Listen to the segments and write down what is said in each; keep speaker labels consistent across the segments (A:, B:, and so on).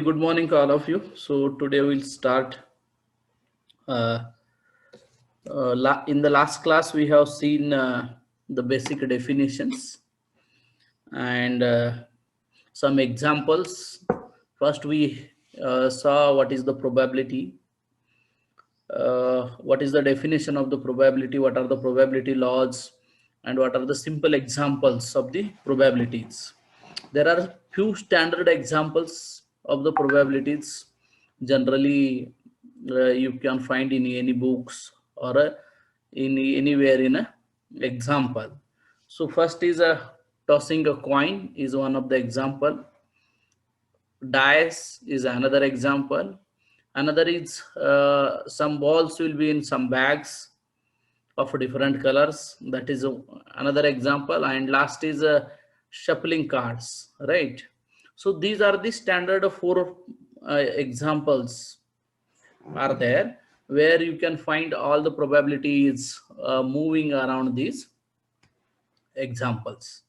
A: Good morning, all of you. So today we'll start. Uh, in the last class, we have seen the basic definitions and some examples. First, we saw what is the probability, what is the definition of the probability, what are the probability laws, and what are the simple examples of the probabilities. There are few standard examples of the probabilities. Generally, you can find in any books or in anywhere in a example. So first is a tossing a coin is one of the example. Dice is another example. Another is some balls will be in some bags of different colors. That is another example. And last is shuffling cards, right? So these are the standard four examples are there where you can find all the probabilities moving around these examples.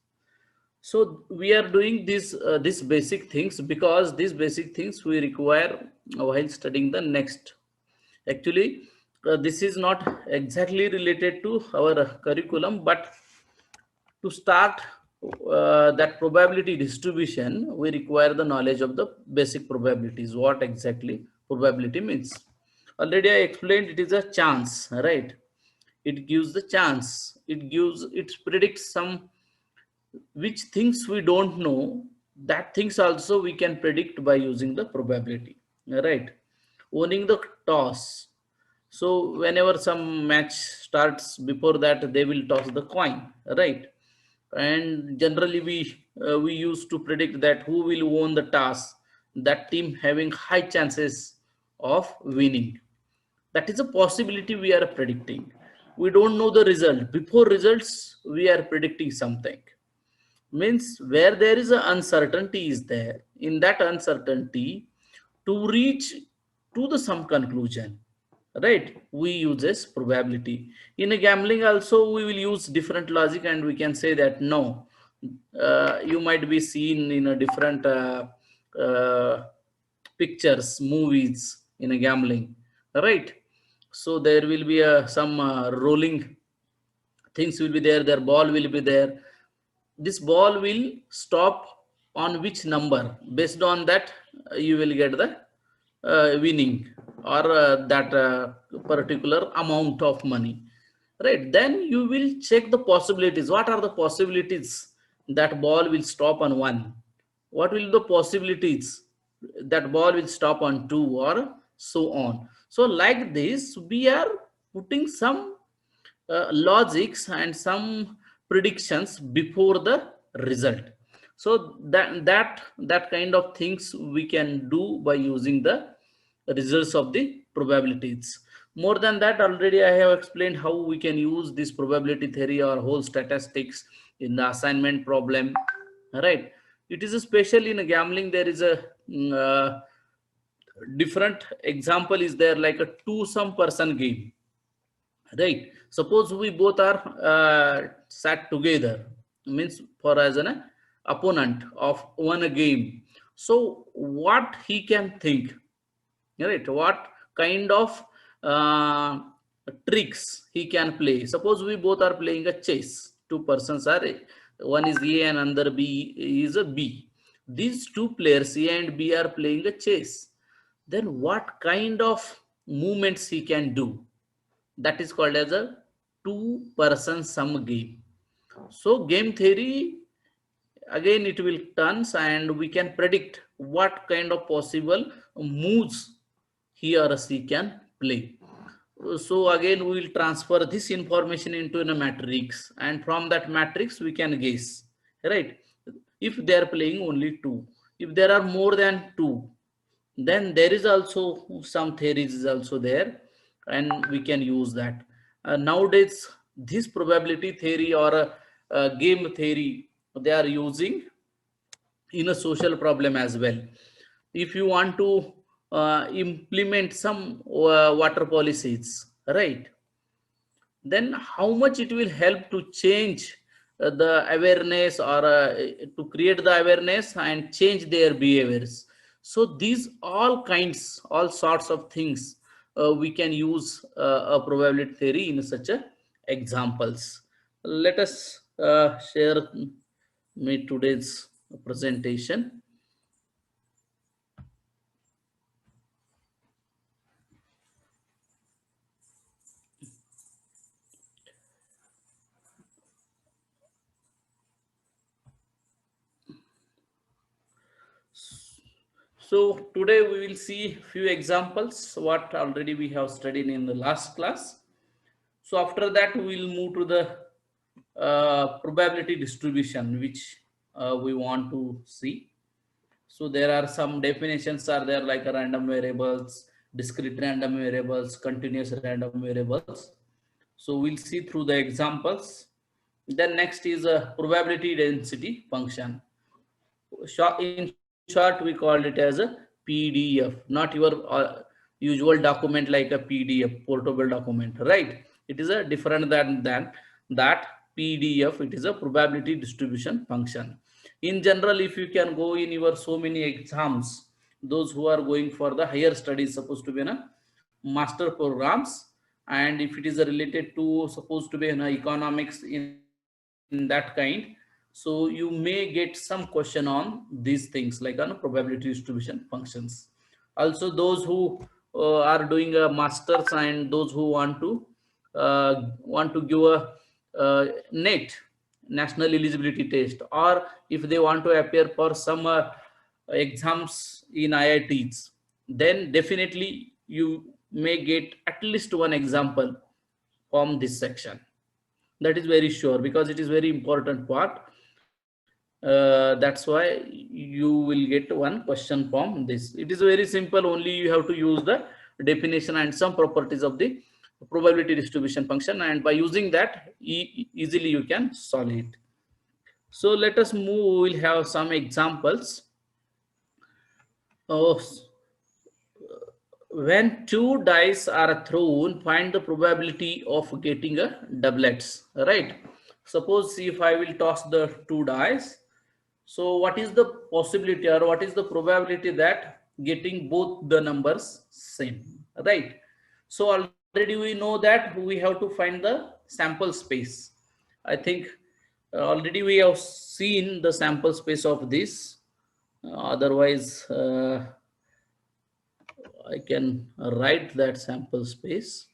A: So we are doing these basic things because these basic things we require while studying the next. Actually, this is not exactly related to our curriculum, but to start that probability distribution, we require the knowledge of the basic probabilities. What exactly probability means? Already I explained it is a chance, right? It gives the chance. It predicts some which things we don't know, that things also we can predict by using the probability, right? Owning the toss. So whenever some match starts, before that they will toss the coin, right? And generally we used to predict that who will own the toss, that team having high chances of winning. That is a possibility we are predicting. We don't know the result. Before results we are predicting something. Means where there is an uncertainty is there, in that uncertainty, to reach to the some conclusion, right, we use as probability. In a gambling also we will use different logic, and we can say that no, you might be seen in a different uh, pictures, movies in a gambling, right? So there will be some rolling things will be there, their ball will be there. This ball will stop on which number, based on that you will get the winning, or that particular amount of money, right? Then you will check the possibilities. What are the possibilities that ball will stop on one? What will the possibilities that ball will stop on two, or so on? So like this we are putting some logics and some predictions before the result. So that kind of things we can do by using the results of the probabilities. More than that, already I have explained how we can use this probability theory or whole statistics in the assignment problem, right? It is especially in a gambling, there is a different example is there, like a two some person game, right? Suppose we both are sat together, means for as an opponent of one game. So what he can think, right? What kind of uh, tricks he can play? Suppose we both are playing a chess. Two persons are, one is A and another B is a B. These two players A and B are playing a chess. Then what kind of movements he can do? That is called as a two person sum game. So game theory, again it will turns, and we can predict what kind of possible moves he or she can play. So again we will transfer this information into a matrix, and from that matrix we can guess, right? If they are playing only two, if there are more than two, then there is also some theories is also there, and we can use that. Nowadays this probability theory or game theory they are using in a social problem as well. If you want to implement some water policies, right, then how much it will help to change the awareness, or to create the awareness and change their behaviors. So these all sorts of things we can use a probability theory in such a examples. Let us share me today's presentation. So today we will see few examples what already we have studied in the last class. So after that we will move to the probability distribution which we want to see. So there are some definitions are there like random variables, discrete random variables, continuous random variables. So we'll see through the examples. Then next is a probability density function. In short, we called it as a PDF, not your usual document like a PDF, portable document, right? It is a different than that PDF. It is a probability distribution function. In general, if you can go in your so many exams, those who are going for the higher studies, supposed to be in a master programs, and if it is related to supposed to be in a economics in that kind, so you may get some question on these things like on probability distribution functions. Also those who are doing a masters and those who want to give a net national eligibility test, or if they want to appear for some exams in IITs, then definitely you may get at least one example from this section. That is very sure because it is very important part. That's why you will get one question from this. It is very simple, only you have to use the definition and some properties of the probability distribution function, and by using that easily you can solve it. So let us move, we will have some examples. Oh, when two dice are thrown, find the probability of getting a doublets, right? Suppose if I will toss the two dice, so what is the possibility or what is the probability that getting both the numbers same, right? So already we know that we have to find the sample space. I think already we have seen the sample space of this. Otherwise, I can write that sample space.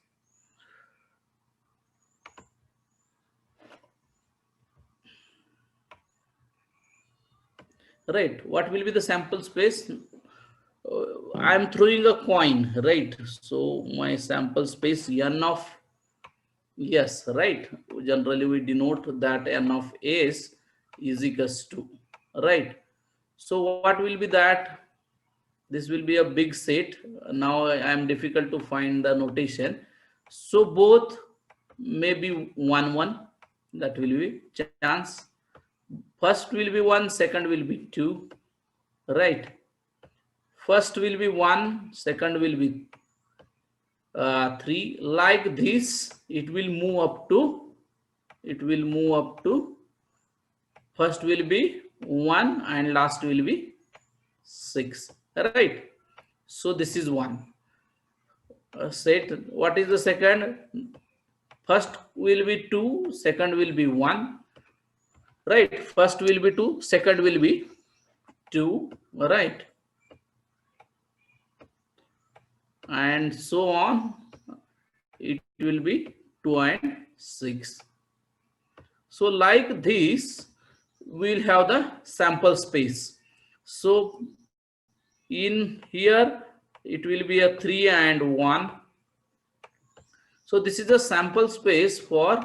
A: Right, what will be the sample space? I'm throwing a coin, right? So my sample space n of, yes, right. Generally we denote that n of s is equals to, right? So what will be that? This will be a big set. Now I am difficult to find the notation. So both may be 1 1. That will be chance. First will be 1, second will be 2, right? First will be 1, second will be 3. Like this, it will move up to, first will be 1 and last will be 6, right? So this is 1. Set. What is the second? First will be 2, second will be 1, right? First will be 2, second will be 2, right? And so on, it will be 2 and 6. So like this, we'll have the sample space. So in here, it will be a 3 and 1. So this is a sample space for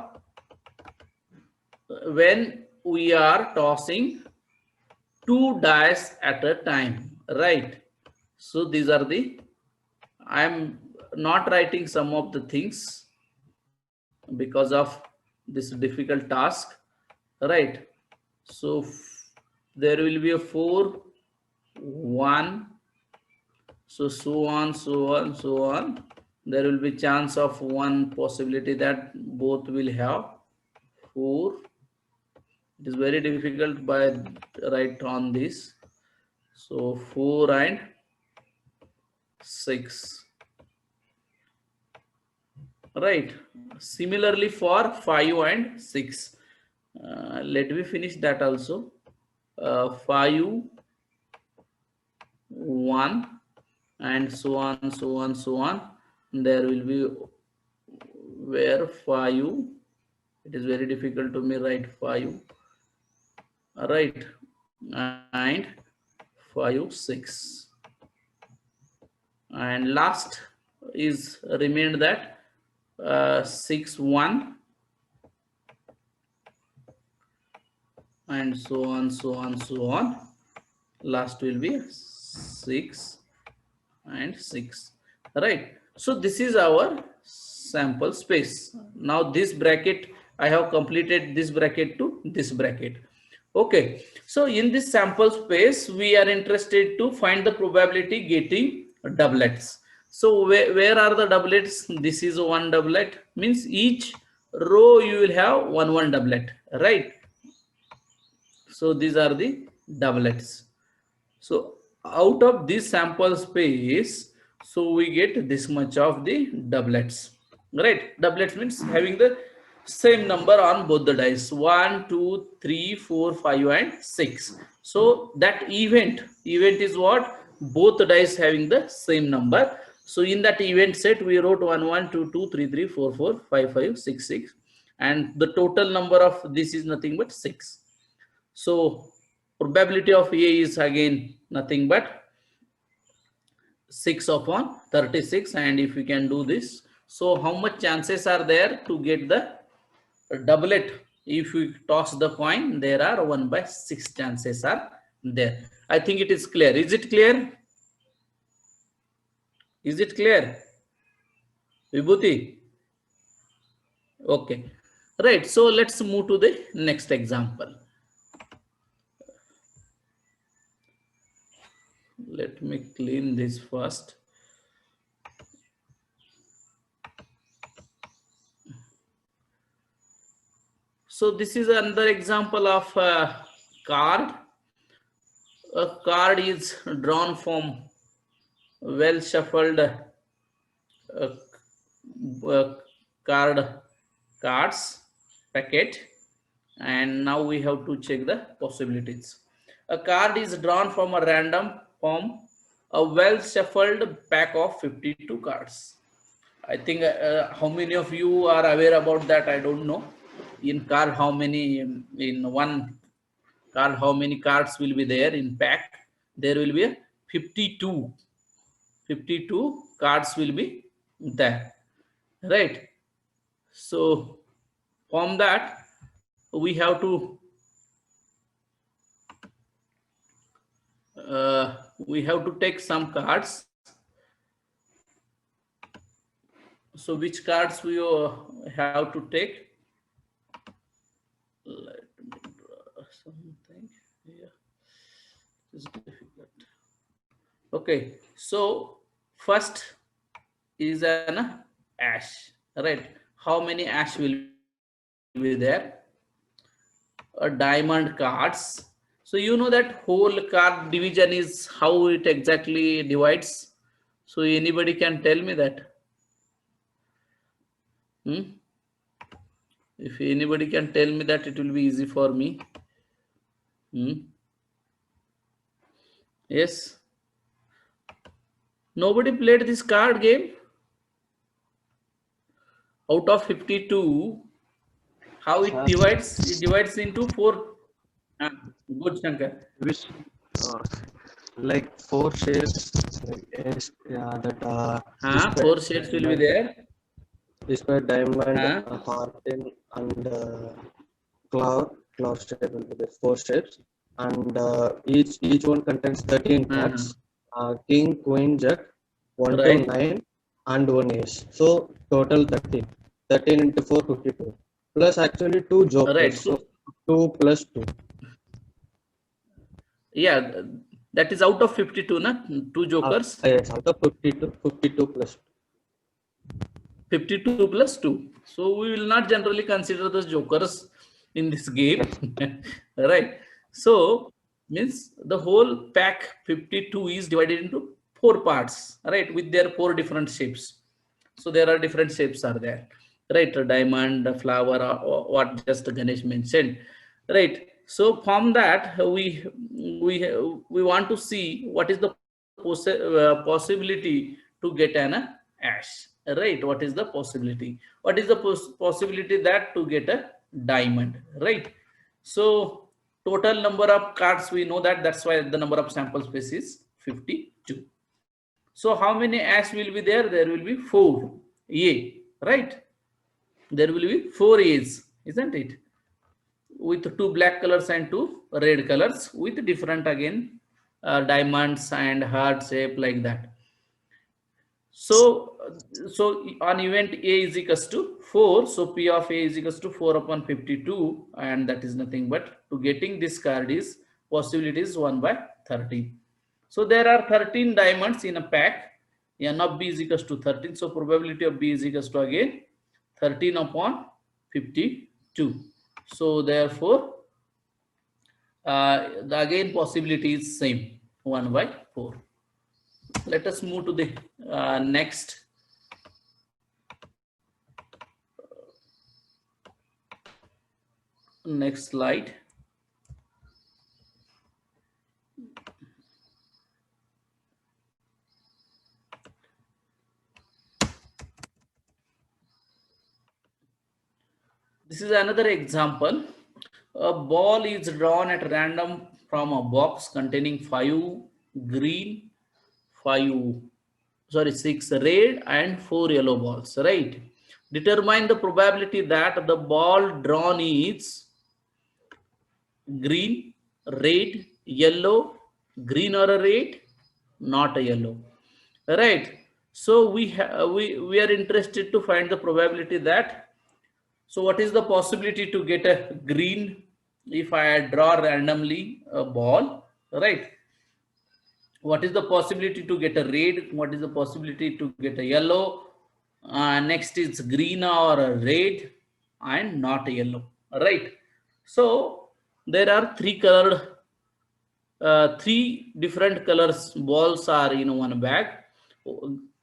A: when we are tossing two dice at a time, right? So these are the, I am not writing some of the things because of this difficult task, right? So there will be a 4 1, so on, so on. There will be chance of one possibility that both will have 4. It is very difficult by right on this. So 4 and 6. Right. Similarly for 5 and 6. Let me finish that also. 5, 1, and so on, so on, so on. There will be where 5. It is very difficult to me write 5. Right. And 5, 6. And last is remained that 6, 1, and so on, so on, so on. Last will be 6 and 6. Right. So this is our sample space. Now this bracket, I have completed this bracket to this bracket. Okay. So in this sample space, we are interested to find the probability getting doublets. So where are the doublets? This is one doublet, means each row you will have one doublet, right? So these are the doublets. So out of this sample space, so we get this much of the doublets, right? Doublets means having the same number on both the dice, 1, 2, 3, 4, 5, and 6. So that event is what? Both the dice having the same number. So in that event set, we wrote 1, 1, 2, 2, 3, 3, 4, 4, 5, 5, 6, 6, and the total number of this is nothing but 6. So probability of A is again nothing but 6 upon 36. And if we can do this, so how much chances are there to get the doublet? If we toss the coin, there are 1/6 chances are there. I think it is clear. Is it clear? Is it clear, Vibhuti? Okay, right. So let's move to the next example. Let me clean this first. So this is another example of a card. A card is drawn from well shuffled cards packet, and now we have to check the possibilities. A card is drawn from a random from a well shuffled pack of 52 cards. I think how many of you are aware about that? I don't know. In card, how many in one card? How many cards will be there in pack? There will be a 52. 52 cards will be there, right? So from that, we have to take some cards. So which cards we have to take? Let me draw something here. It's difficult. Okay, so first is an ash, right? How many ash will be there? A diamond cards. So you know that whole card division is how it exactly divides. So anybody can tell me that? If anybody can tell me that, it will be easy for me. Yes. Nobody played this card game? Out of 52, how it divides? It divides into 4. Good, Shankar.
B: Which like 4 shapes.
A: Four shapes will be there.
B: This by diamond, hearten, and cloud shape will be there. 4 shapes, and each one contains 13 cards. King, queen, jack, 1 to 9, and 1 ace. So total 13. 13 into 4, 52. Plus actually 2 jokers. Right. So 2 plus 2.
A: Yeah, that is out of 52, na? 2 jokers.
B: Yes, out of 52, 52 plus 2.
A: 52 plus 2. So we will not generally consider the jokers in this game. Right. So means the whole pack 52 is divided into 4 parts, right, with their 4 different shapes. So there are different shapes are there, right? A diamond, a flower, or what just Ganesh mentioned, right? So from that, we want to see what is the possibility to get an ash, right? What is the possibility? What is the possibility that to get a diamond, right? So total number of cards we know that, that's why the number of sample space is 52. So how many ash will be there? There will be 4 A, right? There will be 4 A's, isn't it? With 2 black colors and 2 red colors with different again diamonds and heart shape like that. So, so on event A is equals to 4. So P of A is equals to 4 upon 52, and that is nothing but to getting this card is possibility is 1 by 13. So there are 13 diamonds in a pack. N of B is equals to 13. So probability of B is equals to again 13 upon 52. So therefore, the again possibility is same, 1 by 4. Let us move to the next slide. This is another example. A ball is drawn at random from a box containing 5 green, 6 red and 4 yellow balls, right? Determine the probability that the ball drawn is green, red, yellow, green or a red, not a yellow, right? So we are interested to find the probability that, so what is the possibility to get a green if I draw randomly a ball, right? What is the possibility to get a red? What is the possibility to get a yellow? Next is green or a red and not a yellow, right? So there are three different colors balls are in one bag.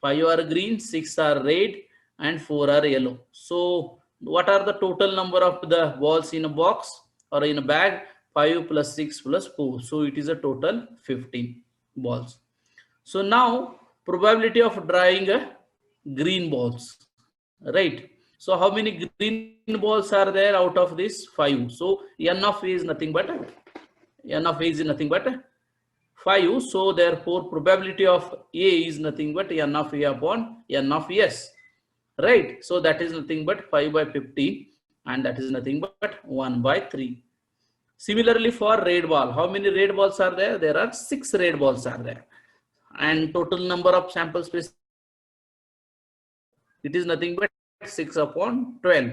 A: 5 are green, 6 are red and 4 are yellow. So what are the total number of the balls in a box or in a bag? 5 plus 6 plus 4. So it is a total 15 balls. So now probability of drawing a green balls, right? So how many green balls are there out of this? 5. So n of a is nothing but n of a is nothing but 5. So therefore probability of A is nothing but n of A upon n of S, right? So that is nothing but 5 by 15 and that is nothing but 1 by 3. Similarly for red ball, how many red balls are there? There are 6 red balls are there, and total number of sample space, it is nothing but 6 upon 12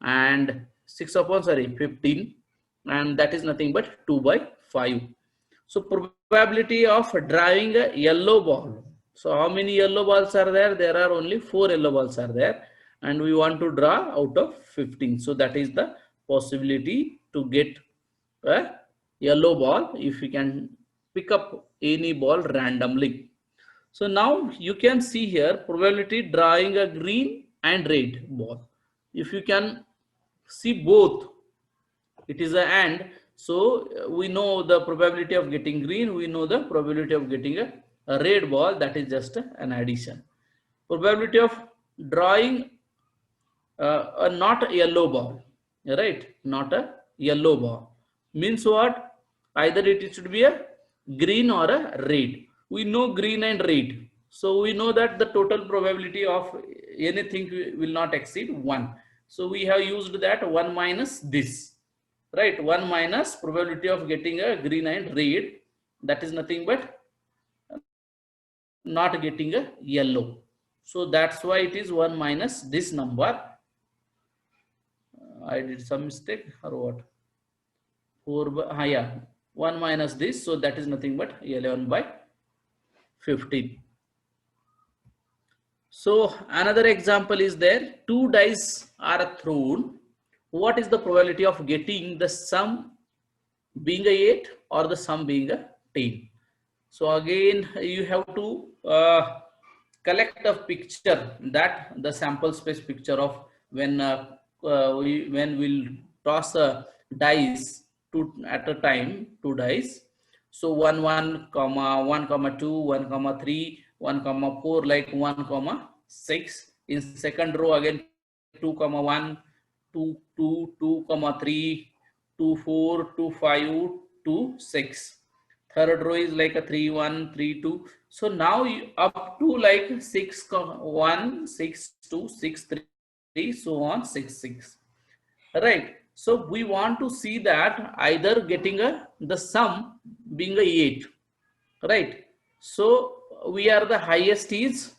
A: and 6 upon 15, and that is nothing but 2 by 5. So probability of drawing a yellow ball. So how many yellow balls are there? There are only 4 yellow balls are there, and we want to draw out of 15. So that is the possibility to get a yellow ball if we can pick up any ball randomly. So now you can see here probability drawing a green and red ball. If you can see both, it is a and. So we know the probability of getting green, we know the probability of getting a red ball, that is just an addition. Probability of drawing a not a yellow ball, right? Not a yellow ball means what? Either it should be a green or a red. We know green and red. So we know that the total probability of anything will not exceed 1. So we have used that 1 minus this, right? 1 minus probability of getting a green and red, that is nothing but not getting a yellow. So that's why it is 1 minus this number. I did some mistake or what? 4 by, yeah, 1 minus this, so that is nothing but 11 by 15. So another example is there. 2 dice are thrown. What is the probability of getting the sum being a 8 or the sum being a 10? So again, you have to collect a picture, that the sample space picture of when we'll toss a dice at a time, two dice. So 1 comma 1 comma 2 1 comma 3 1 comma 4, like 1 comma 6. In second row again 2 comma 1 2 2 2 comma 3 2 4 2 5 2 6. Third row is like a 3 1 3 2. So now you up to like 6 1 6 2 6 3, so on 6 6, right? So we want to see that either getting the sum being a 8, right? So we are the highest is,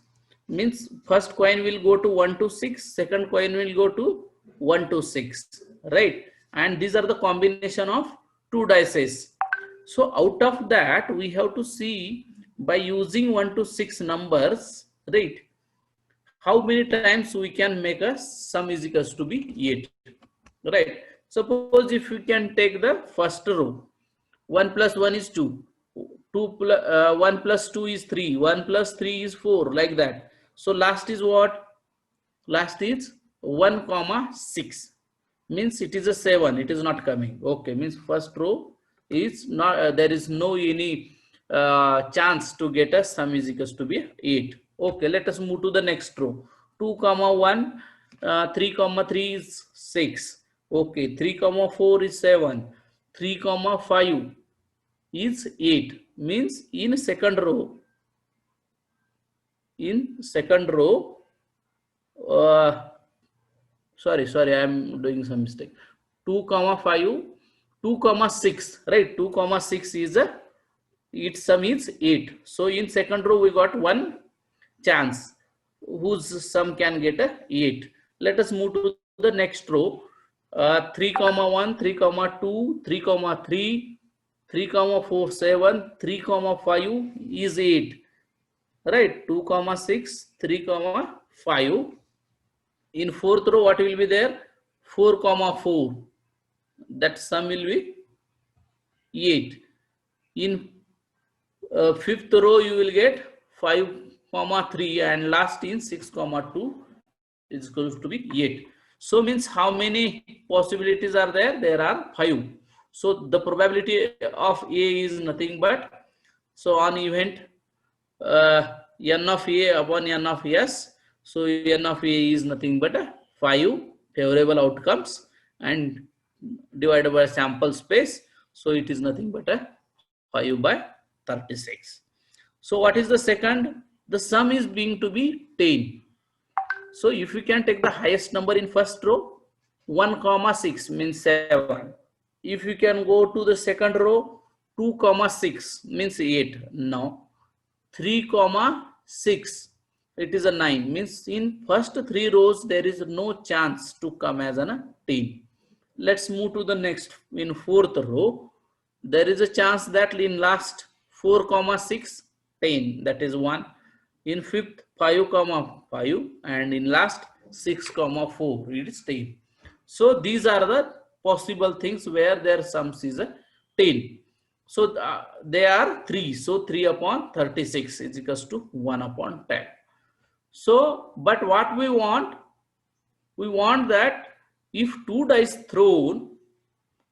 A: means first coin will go to 1 to 6, second coin will go to 1 to 6, right? And these are the combination of two dices. So out of that we have to see by using 1 to 6 numbers, right, how many times we can make a sum is equals to be 8, right? Suppose if we can take the first row, 1 plus 1 is 2, 1 plus 2 is 3, 1 plus 3 is 4, like that. So last is what? Last is 1 comma 6, means it is a 7, it is not coming. Okay, means first row is not there is no any chance to get a sum is equals to be 8. Okay, let us move to the next row. 2 comma 1 3 comma 3 is 6. Okay, 3 comma 4 is 7, 3 comma 5 is 8, means in second row uh, sorry, I am doing some mistake. 2 comma 5 2 comma 6, right? 2 comma 6 is a, its sum is 8. So in second row we got one chance whose sum can get a 8. Let us move to the next row. 3 comma 1 3 comma 2 3 comma 3 3 comma 4 7, 3 comma 5 is 8, right? 2 comma 6 3 comma 5. In fourth row what will be there? 4 comma 4, that sum will be 8. In fifth row you will get 5 comma 3, and last in 6 comma 2 is going to be 8. So means how many possibilities are there? There are 5. So the probability of A is nothing but, so on event n of A upon n of S. So n of A is nothing but 5 favorable outcomes, and divided by sample space. So it is nothing but 5 by 36. So what is the second? The sum is being to be 10. So if you can take the highest number in first row, 1 comma 6 means 7. If you can go to the second row, 2 comma 6 means 8. Now 3 comma 6, it is a 9, means in first 3 rows there is no chance to come as a 10. Let's move to the next. In fourth row there is a chance that in last 4 comma 6 10, that is 1. In fifth 5 comma 5, and in last 6 comma 4 it is 10. So these are the possible things where their sums is a 10. So they are 3. So 3 upon 36 is equals to 1 upon 10. So, but what we want that if 2 dice thrown,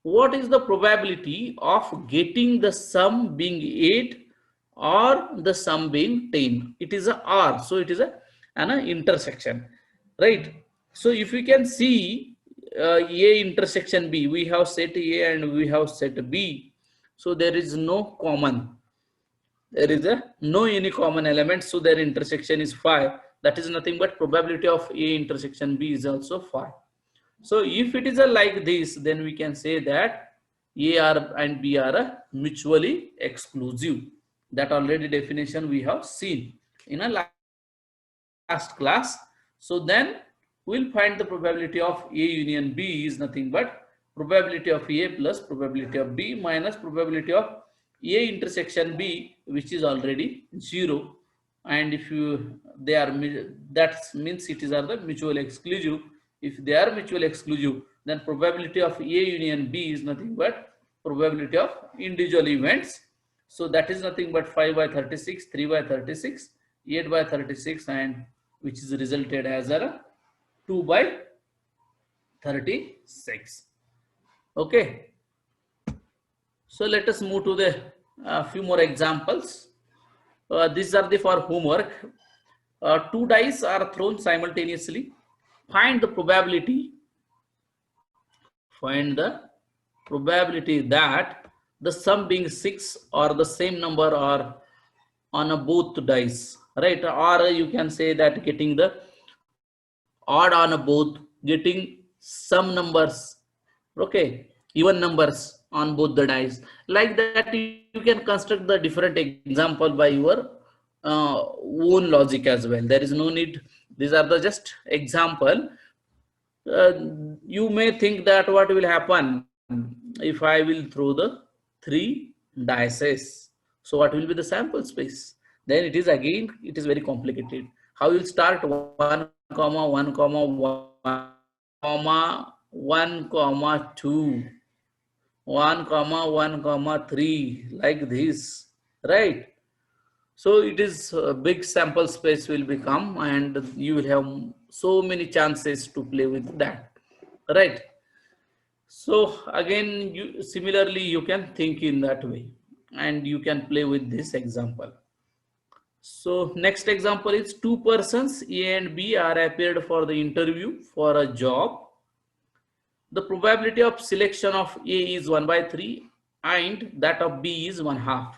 A: what is the probability of getting the sum being 8 or the sum being 10? It is a R. So it is an intersection, right? So if we can see A intersection B, we have set A and we have set B. So there is no common. There is no any common element. So their intersection is 5. That is nothing but probability of A intersection B is also 5. So if it is like this, then we can say that A and B are mutually exclusive. That already definition we have seen in a last class. So then we'll find the probability of A union B is nothing but probability of A plus probability of B minus probability of A intersection B, which is already 0. And if they are, that means it is the mutual exclusive. If they are mutual exclusive, then probability of A union B is nothing but probability of individual events. So that is nothing but 5 by 36, 3 by 36, 8 by 36, and which is resulted as a 2 by 36. Okay. So let us move to the few more examples. These are the for homework. Two dice are thrown simultaneously. Find the probability. Find the probability that the sum being 6 or the same number or on a both dice, right? Or you can say that getting the odd on a both, getting some numbers, okay, even numbers on both the dice. Like that, you can construct the different example by your own logic as well. There is no need. These are the just example. You may think that what will happen if I will throw the 3 dices. So what will be the sample space? Then it is again, it is very complicated. How you start 1 comma 1 comma 1 comma 1 comma 2, 1 comma 1 comma 3, like this, right? So it is a big sample space will become, and you will have so many chances to play with that, right? So again, you similarly you can think in that way, and you can play with this example. So next example is two persons A and B are appeared for the interview for a job. The probability of selection of A is 1 by 3 and that of B is 1/2.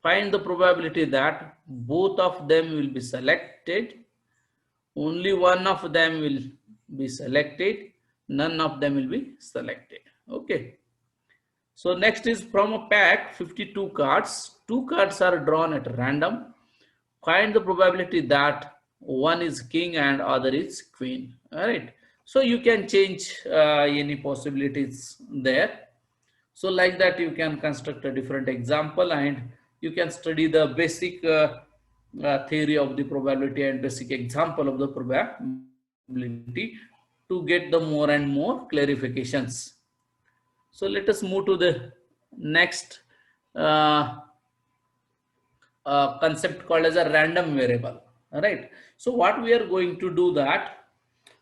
A: Find the probability that both of them will be selected, only one of them will be selected, none of them will be selected. Okay. So next is from a pack 52 cards. 2 cards are drawn at random. Find the probability that one is king and other is queen. All right. So you can change any possibilities there. So like that, you can construct a different example, and you can study the basic theory of the probability and basic example of the probability to get the more and more clarifications. So let us move to the next concept called as a random variable. All right. So what we are going to do that,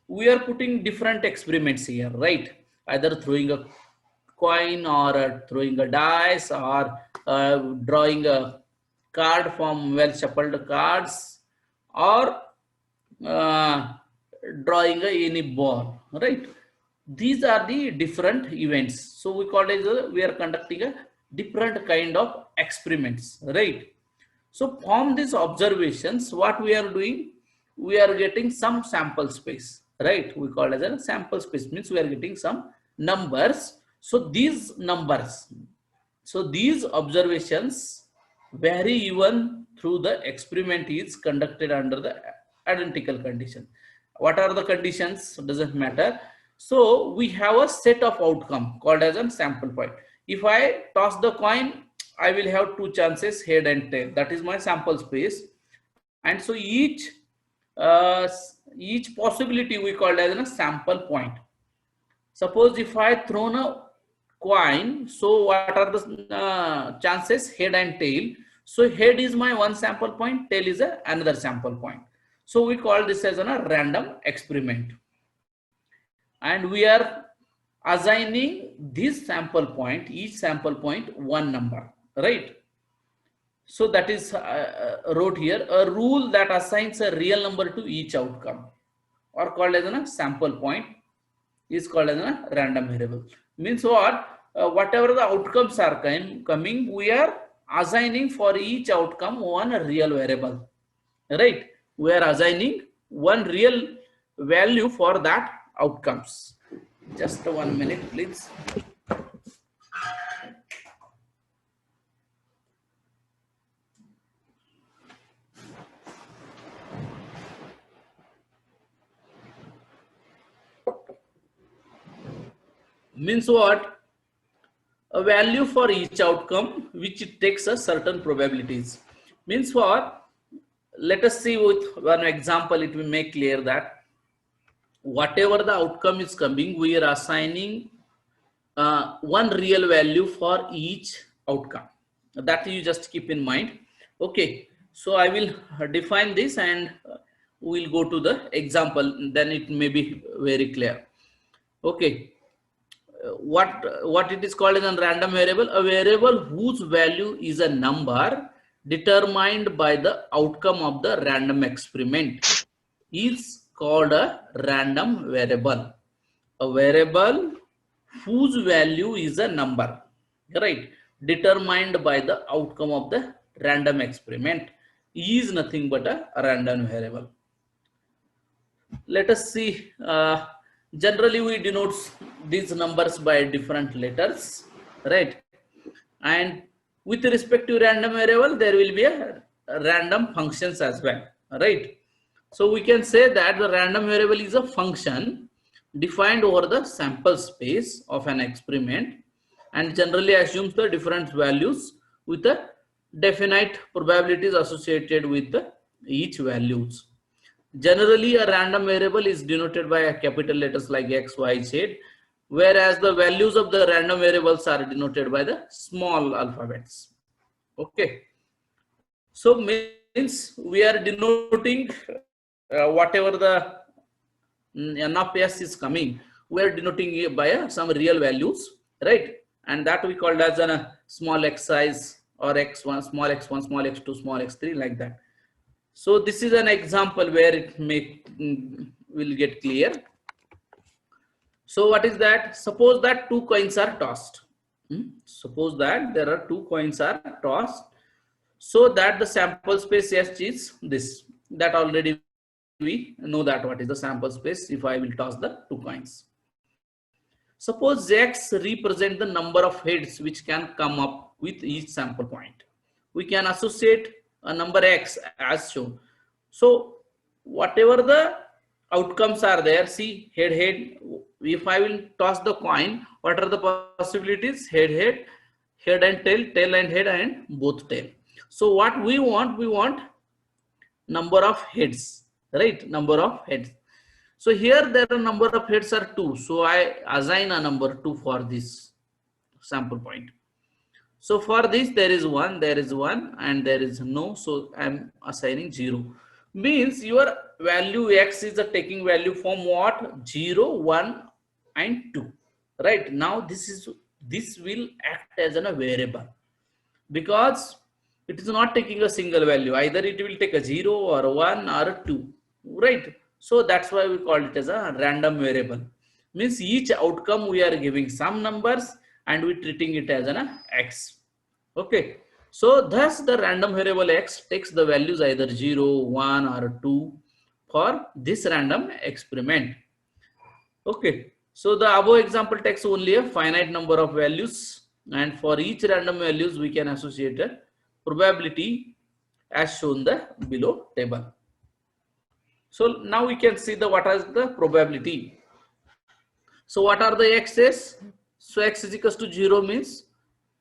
A: we are putting different experiments here, right? Either throwing a coin or throwing a dice or drawing a card from well shuffled cards or uh, drawing any ball, right? These are the different events. So we call it we are conducting a different kind of experiments, right? So from these observations, what we are doing, we are getting some sample space, right? We call it as a sample space, means we are getting some numbers. So these numbers, so these observations vary even through the experiment is conducted under the identical condition. What are the conditions? Doesn't matter. So we have a set of outcome called as a sample point. If I toss the coin, I will have two chances, head and tail. That is my sample space. And so each possibility we call as a sample point. Suppose if I thrown a coin, so what are the chances? Head and tail. So head is my one sample point, tail is another sample point. So we call this as a random experiment. And we are assigning this sample point, each sample point, one number, right? So that is wrote here, a rule that assigns a real number to each outcome, or called as a sample point, is called as a random variable. Means what? Whatever the outcomes are coming, we are assigning for each outcome one real variable, right? We are assigning one real value for that outcomes. Just 1 minute, please. Means what? A value for each outcome which it takes a certain probabilities. Means what? Let us see with one example, it will make clear that whatever the outcome is coming, we are assigning one real value for each outcome. That you just keep in mind. Okay, so I will define this and we'll go to the example, then it may be very clear. Okay, what it is called as a random variable? A variable whose value is a number determined by the outcome of the random experiment is called a random variable. A variable whose value is a number, right, determined by the outcome of the random experiment is nothing but a random variable. Let us see. Generally we denote these numbers by different letters, right? And with respect to random variable, there will be a random functions as well, right? So we can say that the random variable is a function defined over the sample space of an experiment and generally assumes the different values with the definite probabilities associated with each values. Generally, a random variable is denoted by a capital letters like X, Y, Z, whereas the values of the random variables are denoted by the small alphabets. Okay. So means we are denoting whatever the n of s is coming, we are denoting it by some real values, right? And that we called as a small x size or x1, small x1, small x2, small x3, like that. So this is an example where it may will get clear. So what is that? Suppose that two coins are tossed. Suppose that there are two coins are tossed, so that the sample space S is this. That already we know that what is the sample space if I will toss the two coins. Suppose X represent the number of heads which can come up with each sample point. We can associate a number X as shown. So whatever the outcomes are there, see head, head. If I will toss the coin, what are the possibilities? Head, head, head and tail, tail and head, and both tail. So what we want number of heads, right? Number of heads. So here there are number of heads are 2. So I assign a number 2 for this sample point. So for this there is 1, there is 1, and there is no. So I am assigning 0. Means your value X is a taking value from what? 0, 1 and 2. Right? Now this will act as a variable because it is not taking a single value. Either it will take a 0 or 1 or 2. Right? So that's why we call it as a random variable. Means each outcome we are giving some numbers and we treating it as an X. Okay. So thus the random variable X takes the values either 0, 1 or 2 for this random experiment. Okay. So the above example takes only a finite number of values, and for each random values we can associate a probability as shown the below table. So now we can see the what is the probability. So what are the x's? So x is equals to 0 means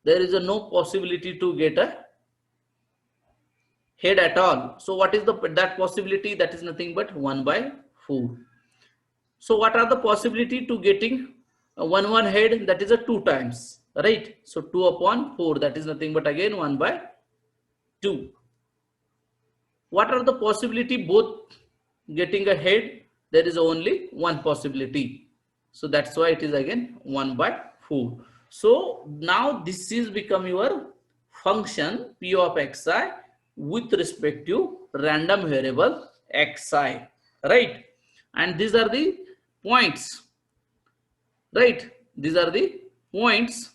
A: there is a no possibility to get a head at all. So what is that possibility? That is nothing but 1 by 4. So what are the possibility to getting a 1 head? That is a 2 times, right? So 2 upon 4, that is nothing but again 1 by 2. What are the possibility both getting a head? There is only one possibility. So that's why it is again 1 by 4. So now this is become your function p of xi with respect to random variable xi, right? And these are the points, right? These are the points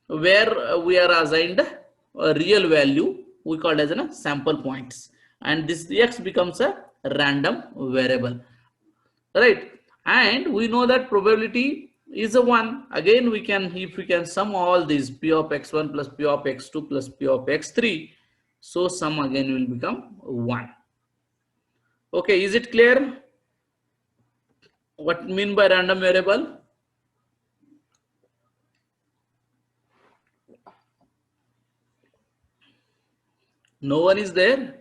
A: where we are assigned a real value, we call as a sample points, and this x becomes a random variable, right? And we know that probability is a 1. Again we can, if we can sum all these p of x1 plus p of x2 plus p of x3, so sum again will become 1. Okay, is it clear what mean by random variable? No one is there?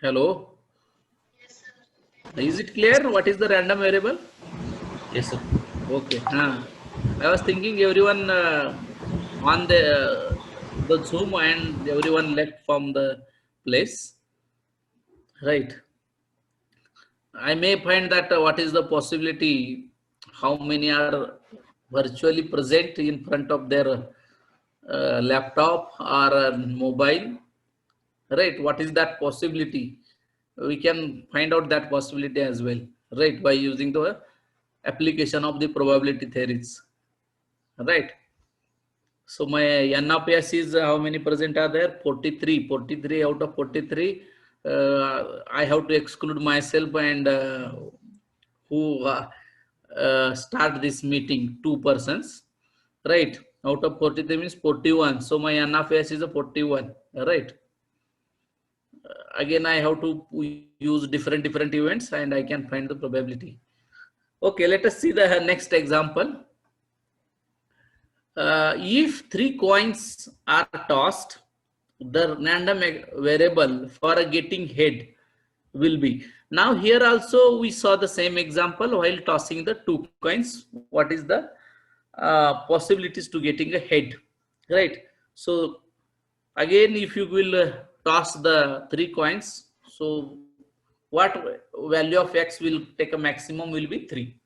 A: Hello? Is it clear what is the random variable?
C: Yes, sir.
A: Okay. I was thinking everyone on the Zoom and everyone left from the place, right? I may find that what is the possibility, how many are virtually present in front of their laptop or mobile, right? What is that possibility? We can find out that possibility as well, right? By using the application of the probability theories, right? So my N of S is how many present are there? 43. 43 out of 43. I have to exclude myself and who start this meeting, 2 persons, right? Out of 43 means 41. So my N of S is a 41, right? Again, I have to use different events and I can find the probability. Okay, let us see the next example. If 3 coins are tossed, the random variable for a getting head will be. Now here also we saw the same example while tossing the 2 coins. What is the possibilities to getting a head, right? So again, if you will toss the 3 coins, so what value of x will take a maximum will be 3.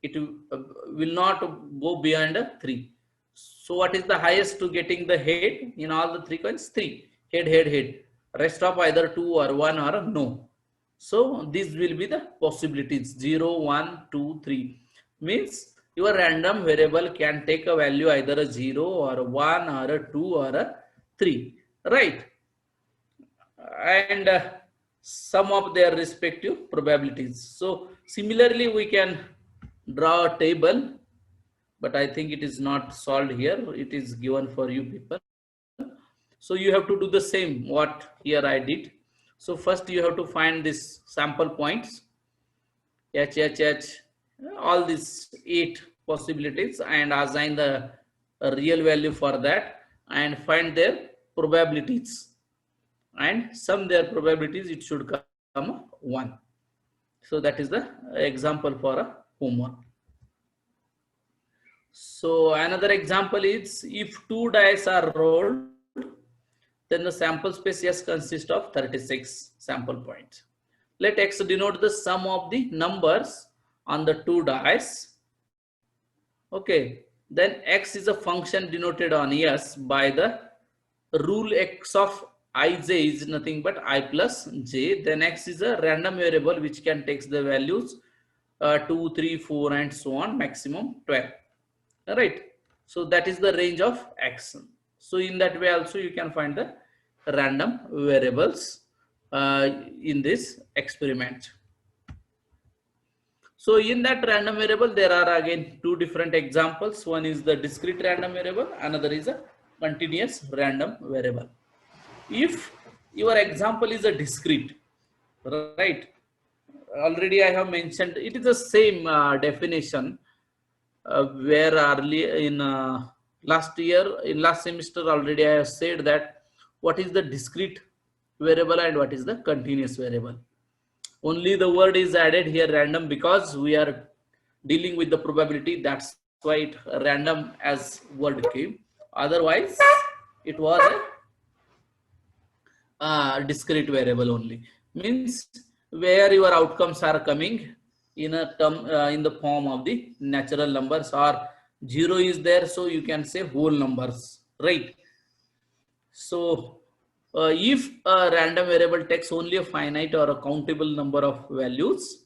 A: It will not go beyond 3. So what is the highest to getting the head in all the 3 coins? 3. Head. Rest of either 2 or 1 or no. So this will be the possibilities 0, 1, 2, 3. Means your random variable can take a value either a 0 or a 1 or a 2 or a 3. Right? And sum of their respective probabilities. So similarly, we can draw a table, but I think it is not solved here. It is given for you people. So you have to do the same what here I did. So first you have to find this sample points, H, all these 8 possibilities and assign the real value for that and find their probabilities and sum their probabilities. It should come 1. So that is the example for a homework. So another example is if 2 dice are rolled, then the sample space S consists of 36 sample points. Let X denote the sum of the numbers on the 2 dice. Okay, then X is a function denoted on S by the rule X of Ij is nothing but I plus j. Then X is a random variable which can take the values 2, 3, 4 and so on, maximum 12. Right. So that is the range of X. So in that way also you can find the random variables in this experiment. So in that random variable, there are again 2 different examples. One is the discrete random variable, another is a continuous random variable. If your example is a discrete, right? Already I have mentioned it is the same definition where early in last semester already I have said that what is the discrete variable and what is the continuous variable. Only the word is added here random because we are dealing with the probability. That's why it random as word came. Otherwise, it was a discrete variable only. Means where your outcomes are coming in a term in the form of the natural numbers, or 0 is there, so you can say whole numbers, right? So if a random variable takes only a finite or a countable number of values,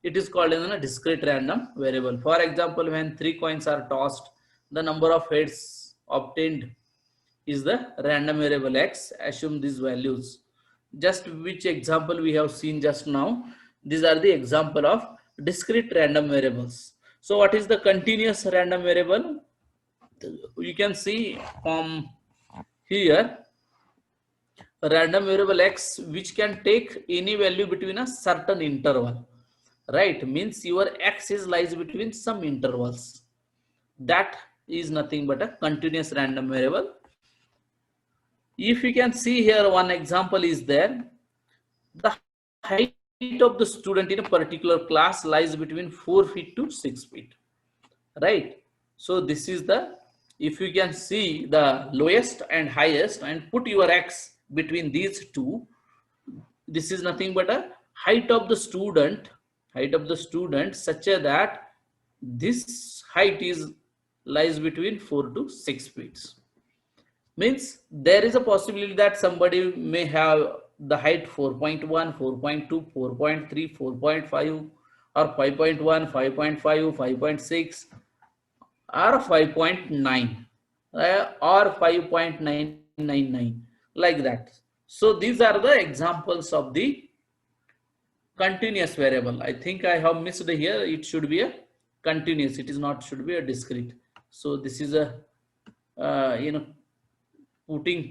A: it is called as a discrete random variable. For example, when 3 coins are tossed, the number of heads obtained is the random variable X. Assume these values. Just which example we have seen just now. These are the example of discrete random variables. So what is the continuous random variable? You can see from here a random variable X which can take any value between a certain interval, right? Means your X is lies between some intervals. That is nothing but a continuous random variable. If you can see here, one example is there. The height of the student in a particular class lies between 4 feet to 6 feet, right? So this is the, if you can see the lowest and highest and put your x between these two, this is nothing but a height of the student such that this height is lies between 4 to 6 feet. Means there is a possibility that somebody may have the height 4.1, 4.2, 4.3, 4.5, or 5.1, 5.5, 5.6, or 5.9, or 5.999, like that. So these are the examples of the continuous variable. I think I have missed here. It should be a continuous. It is not should be a discrete. So this is a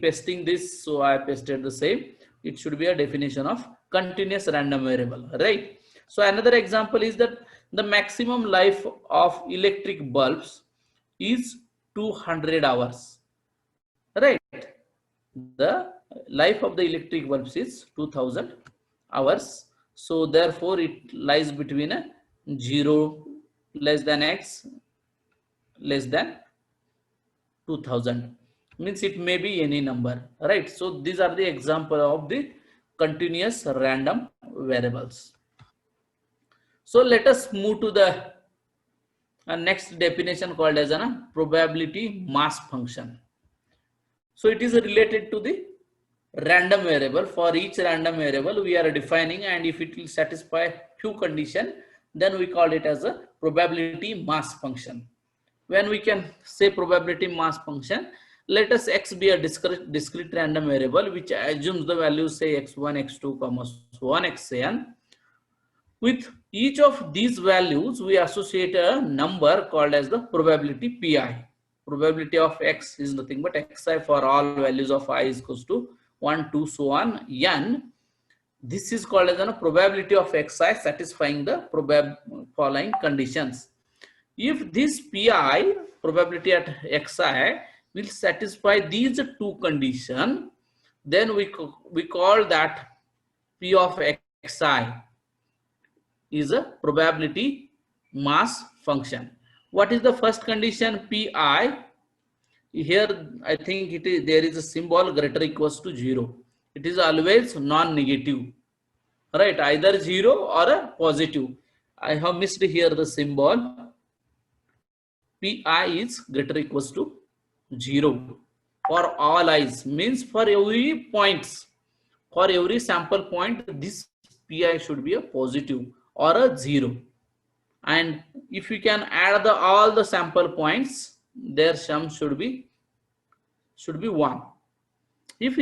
A: pasting this. So I pasted the same. It should be a definition of continuous random variable, right? So another example is that the maximum life of electric bulbs is 200 hours, right? The life of the electric bulbs is 2000 hours. So therefore it lies between a 0 less than x less than 2000, means it may be any number, right? So these are the example of the continuous random variables. So let us move to the next definition called as a probability mass function. So it is related to the random variable. For each random variable we are defining, and if it will satisfy few condition, then we call it as a probability mass function. When we can say probability mass function, let us x be a discrete random variable which assumes the values say x1, x2, comma so on, xn. With each of these values, we associate a number called as the probability pi. Probability of x is nothing but xi for all values of I is equals to 1, 2, so on, n. This is called as a probability of xi satisfying the following conditions. If this pi, probability at xi, will satisfy these two conditions, then we call that p of xi is a probability mass function. What is the first condition? Pi. Here I think it is, there is a symbol greater or equals to 0. It is always non-negative, right? Either 0 or a positive. I have missed here the symbol. Pi is greater or equals to 0 for all i's, means for every points, for every sample point, this pi should be a positive or a 0. And if you can add all the sample points, their sum should be 1. If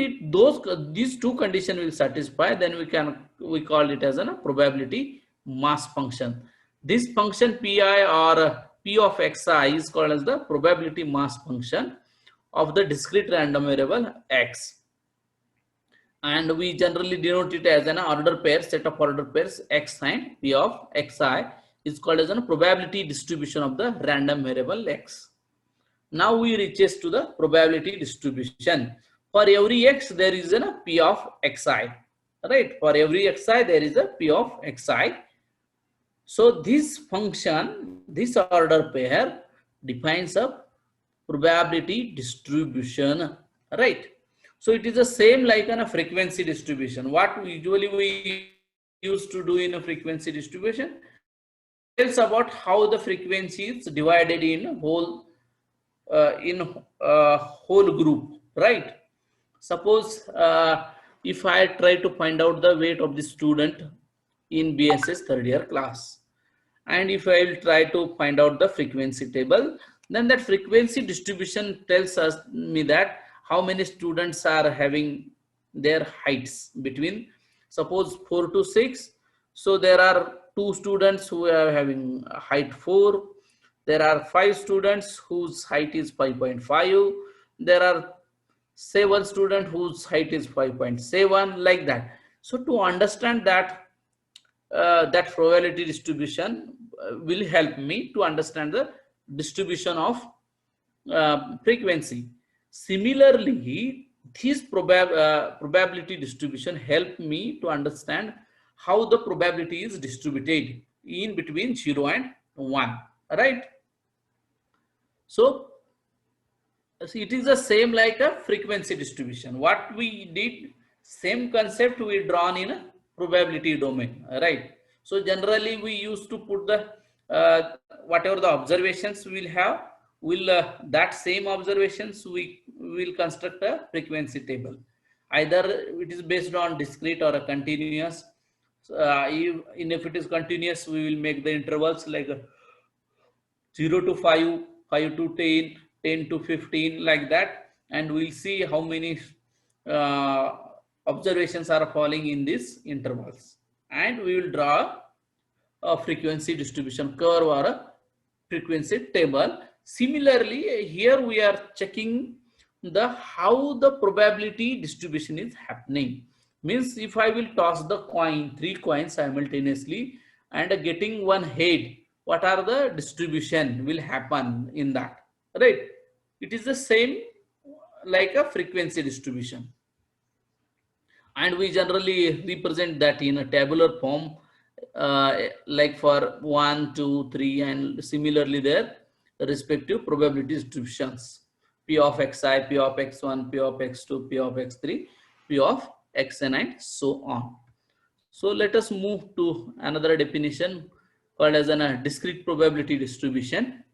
A: these two conditions will satisfy, then we call it as a probability mass function. This function pi or p of xi is called as the probability mass function of the discrete random variable x, and we generally denote it as an order pair, set of order pairs x and p of xi is called as a probability distribution of the random variable x. Now we reaches to the probability distribution. For every x there is a p of xi, right? For every xi there is a p of xi. So this function, this order pair defines a probability distribution, right? So it is the same like a frequency distribution. What usually we used to do in a frequency distribution tells about how the frequency is divided in whole whole group, right? Suppose if I try to find out the weight of the student in BSS third year class, and if I will try to find out the frequency table, then that frequency distribution tells me that how many students are having their heights between, suppose 4 to 6. So there are 2 students who are having height 4. There are 5 students whose height is 5.5. There are 7 students whose height is 5.7, like that. So to understand that that probability distribution will help me to understand the distribution of frequency. Similarly, this probability distribution help me to understand how the probability is distributed in between 0 and 1, right? So it is the same like a frequency distribution. What we did, same concept we drawn in a probability domain, right? So generally we used to put the whatever the observations we'll have, will that same observations we will construct a frequency table. Either it is based on discrete or a continuous. If it is continuous, we will make the intervals like 0 to 5, 5 to 10, 10 to 15, like that, and we'll see how many uh, observations are falling in these intervals, and we will draw a frequency distribution curve or a frequency table. Similarly, here we are checking the how the probability distribution is happening. Means if I will toss the coin, 3 coins simultaneously, and getting one head, what are the distribution will happen in that, right? It is the same like a frequency distribution, and we generally represent that in a tabular form, like for 1, 2, 3, and similarly their respective probability distributions: p of xi, p of x1, p of x2, p of x3, p of xn, and so on. So let us move to another definition called as a discrete probability distribution.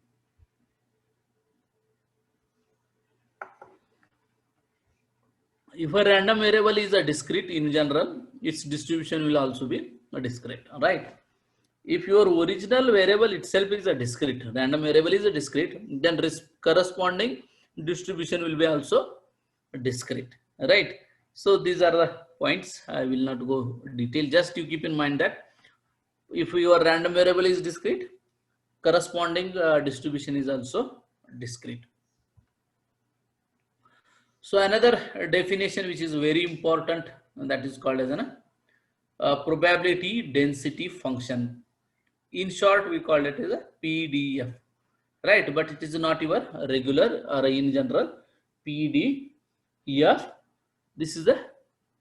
A: If a random variable is a discrete in general, its distribution will also be a discrete, right? If your original variable itself is a discrete, random variable is a discrete, then corresponding distribution will be also discrete, right? So these are the points. I will not go detail. Just you keep in mind that if your random variable is discrete, corresponding distribution is also discrete. So another definition which is very important, that is called as a probability density function. In short, we call it as a PDF, right? But it is not your regular or in general PDF. This is the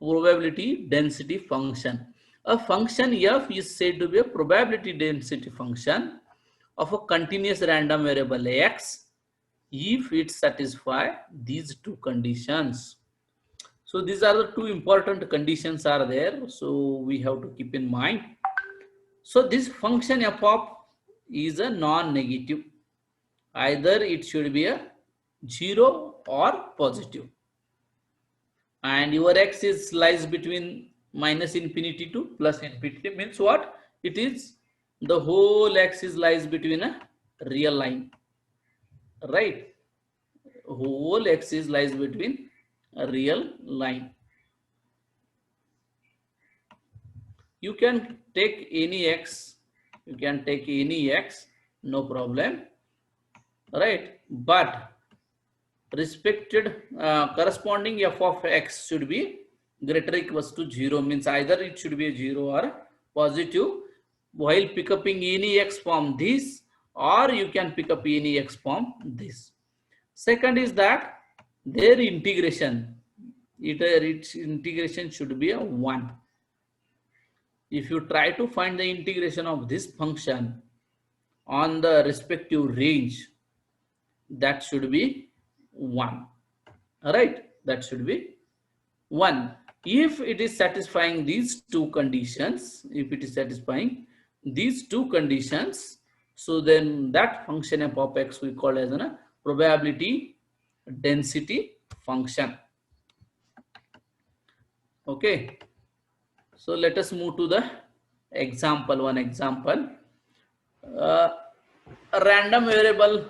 A: probability density function. A function f is said to be a probability density function of a continuous random variable x if it satisfies these two conditions. So these are the two important conditions are there. So we have to keep in mind. So this function f of is a non-negative. Either it should be a 0 or positive. And your x is lies between minus infinity to plus infinity. Means what? It is the whole axis lies between a real line, right? Whole axis lies between a real line. You can take any x, no problem, right? But respected corresponding f of x should be greater or equals to 0. Means either it should be a 0 or positive while pick up any x from this, or you can pick up any x from this. Second is that their integration, its integration should be a 1. If you try to find the integration of this function on the respective range, that should be 1. All right, that should be 1. If it is satisfying these two conditions, so then that function f of x we call as a probability density function. Okay. So let us move to the example. One example. A random variable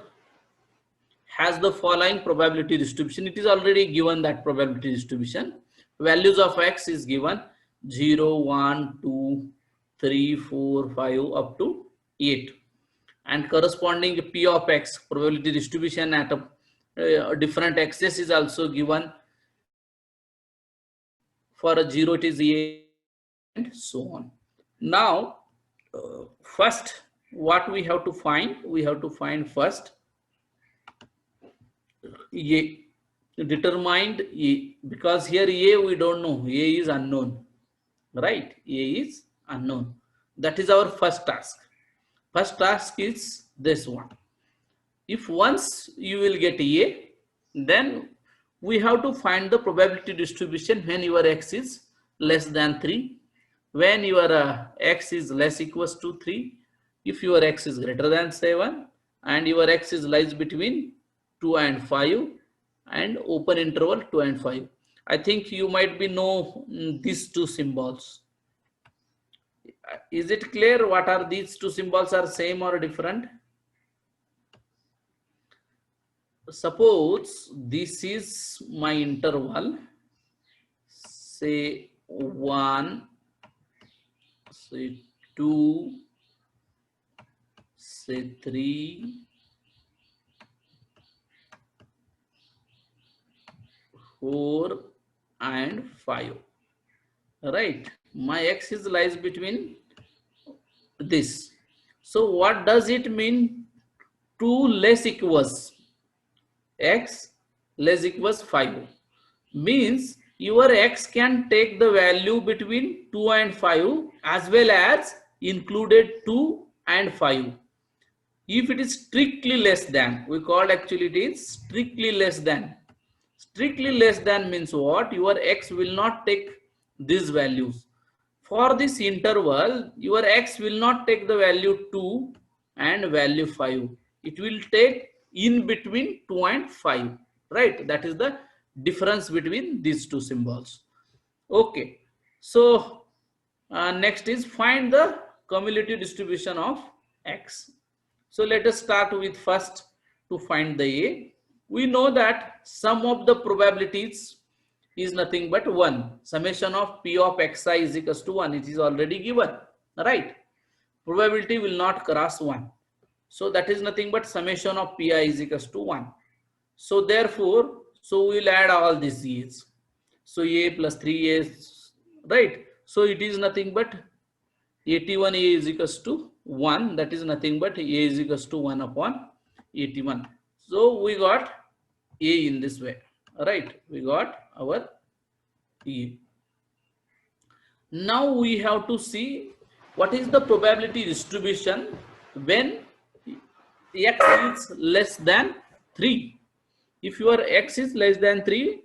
A: has the following probability distribution. It is already given that probability distribution. Values of x is given 0, 1, 2, 3, 4, 5 up to 8. And corresponding p of x probability distribution at a different x's is also given. For a 0 it is a, and so on. Now first what we have to find, first a determined a, because here a we don't know, a is unknown, right? A is unknown. That is our first task. First task is this one. If once you will get A, then we have to find the probability distribution when your x is less than 3, when your x is less equals to 3, if your x is greater than 7, and your x is lies between 2 and 5, and open interval 2 and 5. I think you might be know these two symbols. Is it clear what are these two symbols, are same or different? Suppose this is my interval, say 1, say 2, say 3, 4 and 5, right? My x is lies between this. So what does it mean? 2 less equals x less equals 5 means your x can take the value between 2 and 5 as well as included 2 and 5. If it is strictly less than, we call actually it is strictly less than. Strictly less than means what? Your x will not take these values. For this interval, your x will not take the value 2 and value 5. It will take in between 2 and 5, right? That is the difference between these two symbols. Okay, so next is find the cumulative distribution of x. So let us start with first to find the A. We know that sum of the probabilities is nothing but 1. Summation of P of xi is equals to 1. It is already given, right? Probability will not cross 1. So that is nothing but summation of Pi is equals to 1. So therefore, so we will add all these A's. So A plus 3A, right? So it is nothing but 81A is equals to 1. That is nothing but A is equals to 1 upon 81. So we got A in this way, right? We got our A. Now we have to see what is the probability distribution when x is less than 3. If your x is less than 3,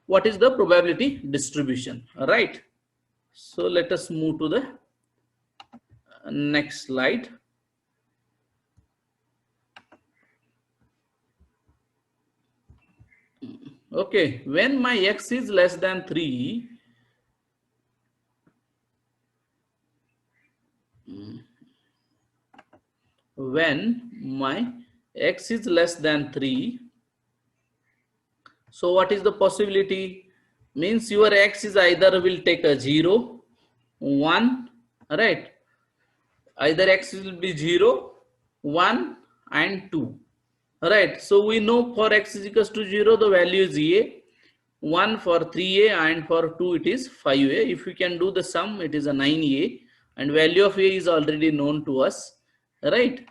A: what is the probability distribution, right? So let us move to the next slide. Okay, when my x is less than 3, when my x is less than 3, so what is the possibility? Means your x is either will take a 0, 1, right? Either x will be 0, 1 and 2, right? So we know for x is equals to 0, the value is A, 1 for 3A, and for 2 it is 5A. If we can do the sum, it is a 9A, and value of A is already known to us, right?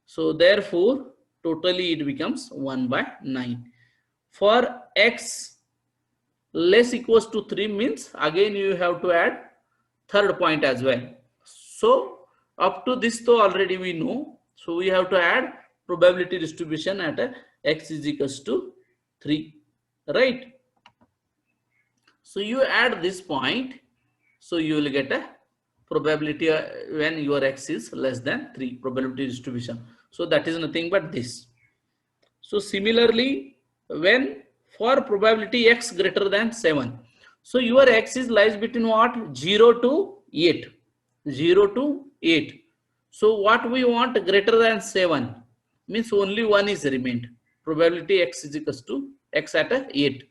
A: So therefore, totally it becomes 1 by 9. For x less equals to 3 means again you have to add third point as well. So up to this though already we know. So we have to add probability distribution at a x is equals to 3, right? So you add this point, so you will get a probability when your x is less than 3, probability distribution. So that is nothing but this. So similarly, when for probability x greater than 7, so your x is lies between what? 0 to 8. 0 to 8. So what we want greater than 7 means only 1 is remained. Probability x is equals to x at a 8.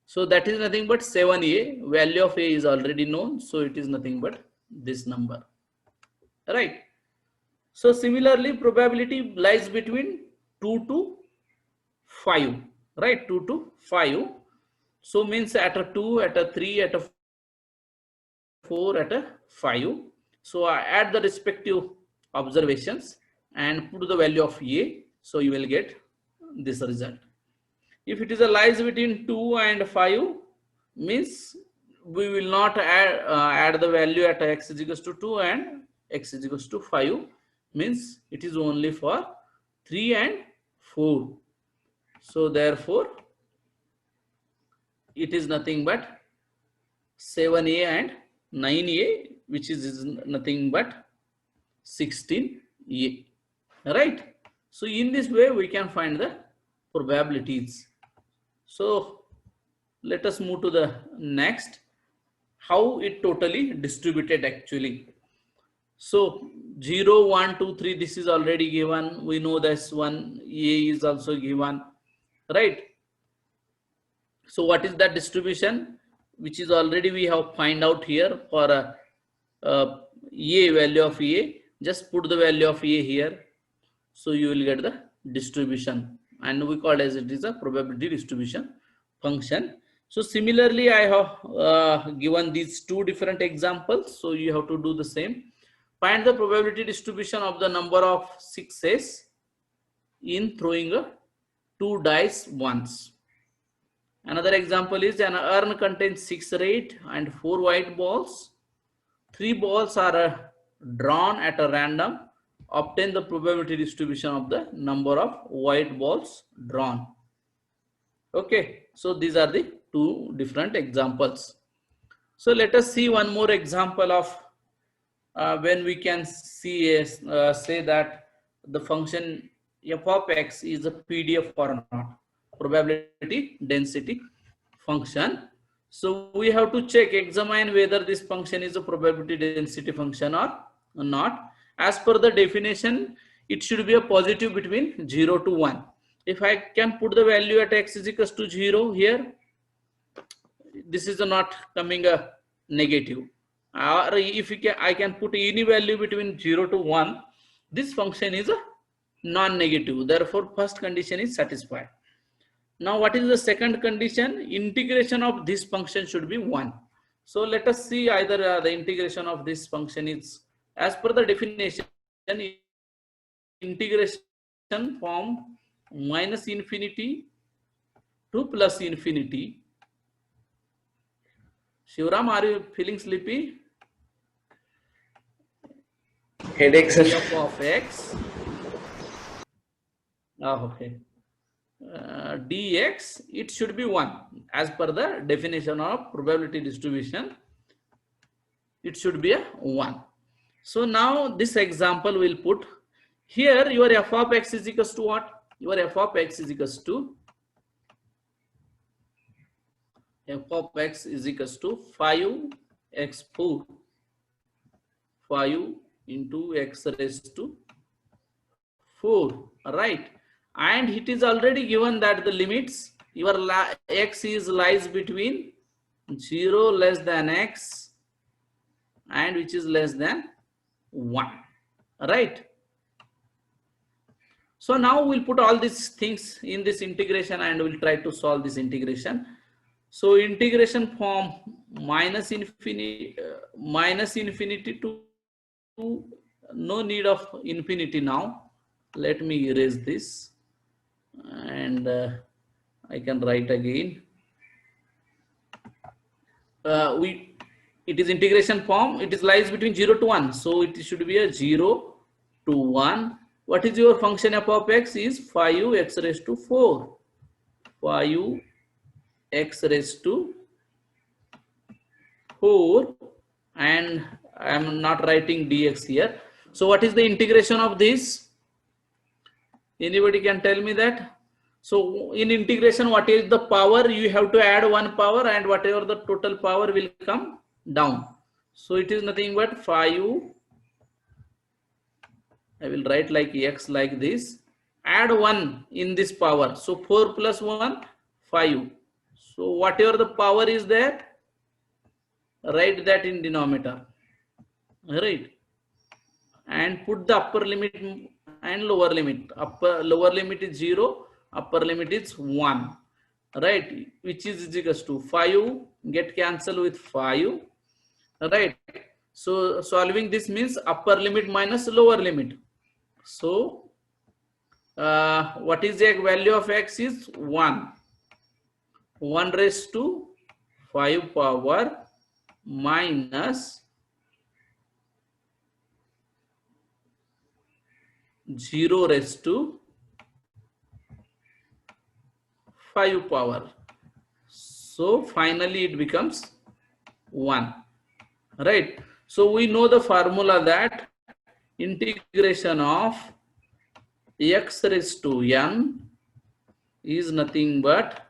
A: So that is nothing but 7A. Value of A is already known. So it is nothing but this number, right? So similarly, probability lies between 2 to 5, right? 2 to 5. So means at a 2, at a 3, at a 4, at a 5. So I add the respective observations and put the value of A. So you will get this result. If it is a lies between 2 and 5, means we will not add the value at x is equals to 2 and x is equals to 5, means it is only for 3 and 4. So therefore it is nothing but 7a and 9a, which is nothing but 16a, right? So in this way we can find the probabilities. So let us move to the next, how it totally distributed actually. So 0, 1, 2, 3, this is already given. We know this one, A is also given, right? So what is that distribution, which is already we have find out here for a value of A. Just put the value of A here. So you will get the distribution, and we call as it is a probability distribution function. So similarly, I have given these two different examples. So you have to do the same. Find the probability distribution of the number of sixes in throwing a 2 dice once. Another example is an urn contains 6 red and 4 white balls. 3 balls are drawn at a random. Obtain the probability distribution of the number of white balls drawn. Okay, so these are the two different examples. So let us see one more example of when we can see say that the function f of x is a PDF or not, probability density function. So we have to examine whether this function is a probability density function or not. As per the definition, it should be a positive between 0 to 1. If I can put the value at x is equals to 0 here, this is not coming a negative. Or if I can put any value between 0 to 1, this function is a non-negative. Therefore, first condition is satisfied. Now, what is the second condition? Integration of this function should be 1. So let us see either the integration of this function is, as per the definition, integration from minus infinity to plus infinity. Shivram, are you feeling sleepy?
C: Headache, sir.
A: F of x. Okay. Dx, it should be 1 as per the definition of probability distribution. It should be a 1. So now this example will put here your f of x is equals to what? Your f of x is equals to 5x4, 5 into x raised to 4, right? And it is already given that the limits, your x is lies between 0 less than x and which is less than 1, right? So now we'll put all these things in this integration and we'll try to solve this integration. So integration from minus infinity to no need of infinity now. Let me erase this and I can write again. It is integration form, it is lies between 0 to 1. So it should be a 0 to 1. What is your function f of x is 5x raised to 4. 5x raised to 4, and I am not writing dx here. So what is the integration of this? Anybody can tell me that? So in integration, what is the power? You have to add one power and whatever the total power will come down. So it is nothing but 5. I will write like x like this. Add 1 in this power. So 4 plus 1, 5. So whatever the power is there, write that in denominator. Right? And put the upper limit and lower limit. Lower limit is 0, upper limit is 1. Right? Which is equals to 5 get cancelled with 5. Right? So solving this means upper limit minus lower limit. So what is the value of x is 1. 1 raised to 5 power minus 0 raised to 5 power. So finally it becomes 1, right? So we know the formula that integration of x raised to n is nothing but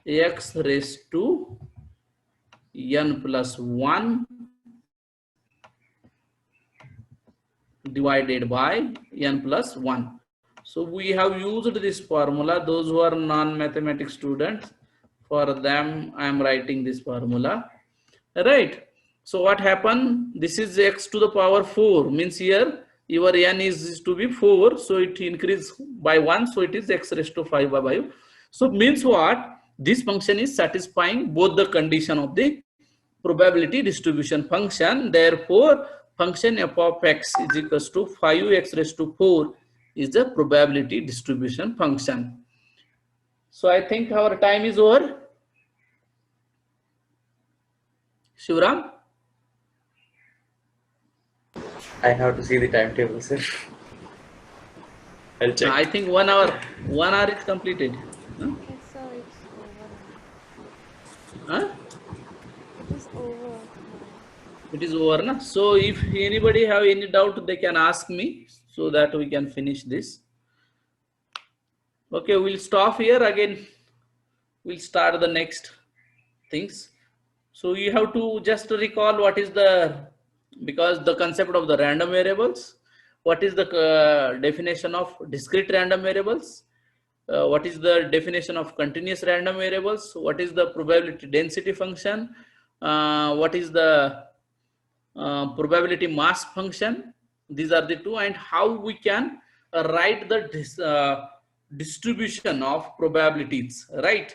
A: x raised to n plus 1 divided by n plus 1. So we have used this formula. Those who are non-mathematics students, for them I am writing this formula, right? So what happened? This is x to the power 4, means here your n is to be 4, so it increase by 1, so it is x raised to 5 by 5. So means what? This function is satisfying both the condition of the probability distribution function. Therefore function f of x is equals to 5x raised to 4 is the probability distribution function. So I think our time is over. Shivram?
C: I have to see the timetable, sir. I'll check.
A: I think 1 hour is completed. Huh?
D: Yes, sir, it's over.
A: Huh?
D: It is over.
A: It is over, na? So if anybody have any doubt, they can ask me so that we can finish this. Okay, we'll stop here again. We'll start the next things. So you have to just recall what is the, because the concept of the random variables, what is the definition of discrete random variables, what is the definition of continuous random variables, what is the probability density function, what is the probability mass function. These are the two, and how we can write the distribution of probabilities, right?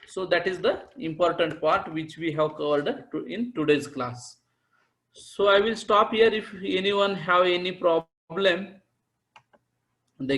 A: So that is the important part which we have covered in today's class. So I will stop here. If anyone have any problem, they can